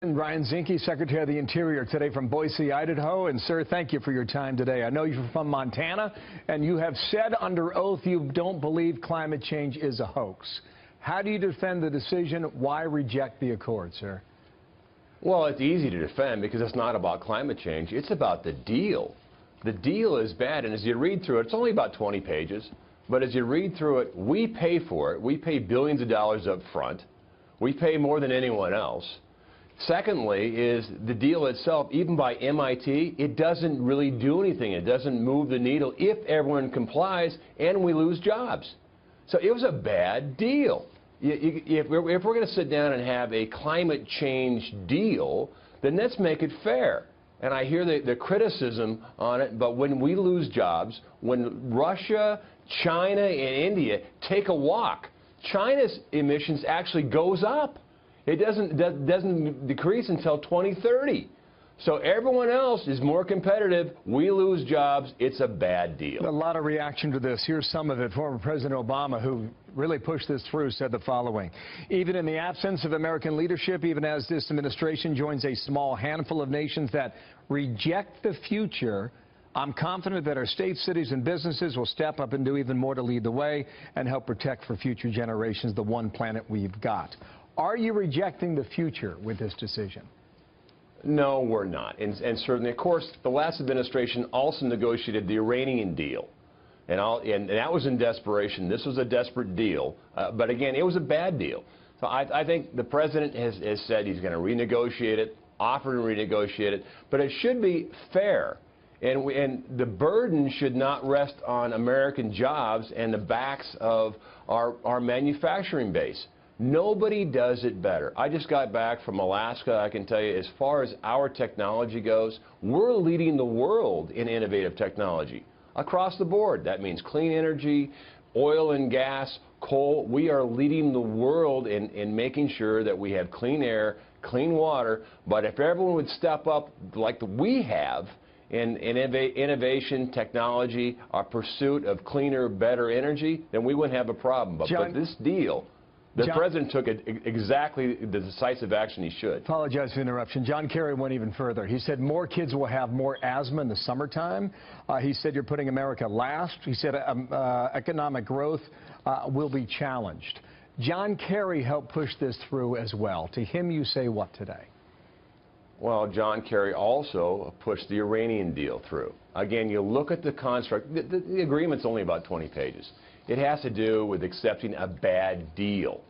Ryan Zinke, Secretary of the Interior, today from Boise, Idaho. And, sir, thank you for your time today. I know you're from Montana, and you have said under oath you don't believe climate change is a hoax. How do you defend the decision? Why reject the accord, sir? Well, it's easy to defend because it's not about climate change. It's about the deal. The deal is bad, and as you read through it, it's only about 20 pages. But as you read through it, we pay for it. We pay billions of dollars up front. We pay more than anyone else. Secondly is the deal itself, even by MIT, it doesn't really do anything. It doesn't move the needle if everyone complies and we lose jobs. So it was a bad deal. If we're going to sit down and have a climate change deal, then let's make it fair. And I hear the criticism on it, but when we lose jobs, when Russia, China, and India take a walk, China's emissions actually goes up. It doesn't decrease until 2030. So everyone else is more competitive. We lose jobs. It's a bad deal. A lot of reaction to this. Here's some of it. Former President Obama, who really pushed this through, said the following: even in the absence of American leadership, even as this administration joins a small handful of nations that reject the future, I'm confident that our states, cities, and businesses will step up and do even more to lead the way and help protect for future generations the one planet we've got. Are you rejecting the future with this decision? No, we're not. And certainly, of course, the last administration also negotiated the Iranian deal. And that was in desperation. This was a desperate deal. But again, it was a bad deal. So I think the president has said he's going to renegotiate it, offer to renegotiate it. But it should be fair. And the burden should not rest on American jobs and the backs of our manufacturing base. Nobody does it better. I just got back from Alaska. I can tell you, as far as our technology goes, we're leading the world in innovative technology across the board. That means clean energy, oil and gas, coal. We are leading the world in making sure that we have clean air, clean water. But if everyone would step up like we have in innovation, technology, our pursuit of cleaner, better energy, then we wouldn't have a problem. But this deal, the president took exactly the decisive action he should. Apologize for the interruption. John Kerry went even further. He said more kids will have more asthma in the summertime. He said you're putting America last. He said economic growth will be challenged. John Kerry helped push this through as well. To him, you say what today? Well, John Kerry also pushed the Iranian deal through. Again, you look at the construct. The agreement's only about 20 pages. It has to do with accepting a bad deal.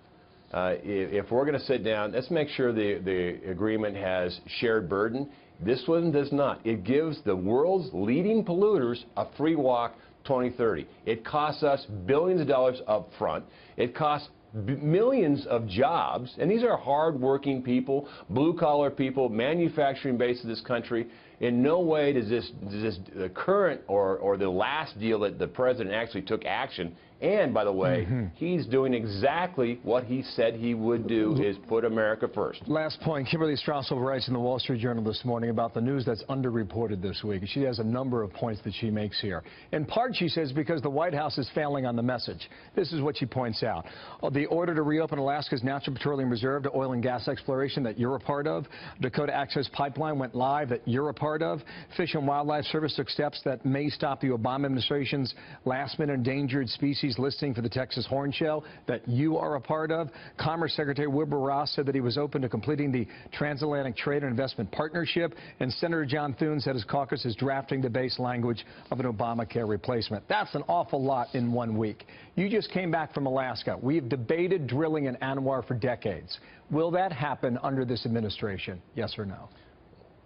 If we're going to sit down, let's make sure the agreement has shared burden. This one does not. It gives the world's leading polluters a free walk 2030. It costs us billions of dollars up front. It costs millions of jobs, and these are hard-working people, blue-collar people, manufacturing base of this country. In no way does the current or the last deal that the president actually took action. And, by the way, he's doing exactly what he said he would do, is put America first. Last point. Kimberly Strassel writes in the Wall Street Journal this morning about the news that's underreported this week. She has a number of points that she makes here. In part, she says, because the White House is failing on the message. This is what she points out. The order to reopen Alaska's Natural Petroleum Reserve to oil and gas exploration that you're a part of. Dakota Access Pipeline went live that you're a part of. Fish and Wildlife Service took steps that may stop the Obama administration's last-minute endangered species listing for the Texas hornshell that you are a part of. Commerce Secretary Wilbur Ross said that he was open to completing the Transatlantic Trade and Investment Partnership, and Senator John Thune said his caucus is drafting the base language of an Obamacare replacement. That's an awful lot in 1 week. You just came back from Alaska. We've debated drilling in ANWR for decades. Will that happen under this administration? Yes or no?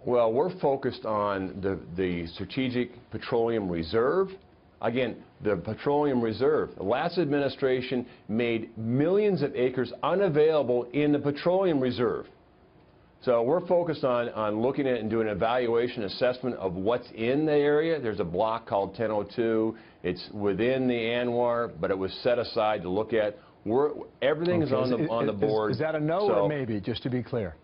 Well, we're focused on the Strategic Petroleum Reserve. Again, the Petroleum Reserve. The last administration made millions of acres unavailable in the Petroleum Reserve. So we're focused on looking at and doing an evaluation assessment of what's in the area. There's a block called 1002. It's within the ANWR, but it was set aside to look at. Everything is on the board. Is that a no or maybe, just to be clear?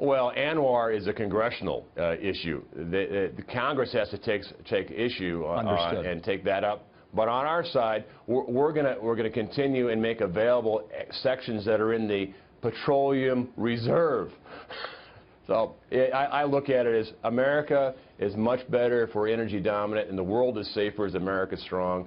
Well, ANWR is a congressional issue. The Congress has to take issue and take that up. But on our side, we're gonna continue and make available sections that are in the Petroleum Reserve. So I look at it as America is much better if we're energy dominant, and the world is safer as America's strong.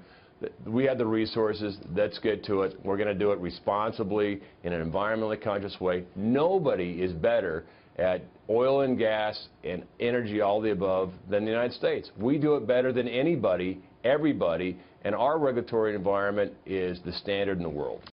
We have the resources. Let's get to it. We're going to do it responsibly in an environmentally conscious way. Nobody is better at oil and gas and energy, all the above, than the United States. We do it better than anybody, everybody, and our regulatory environment is the standard in the world.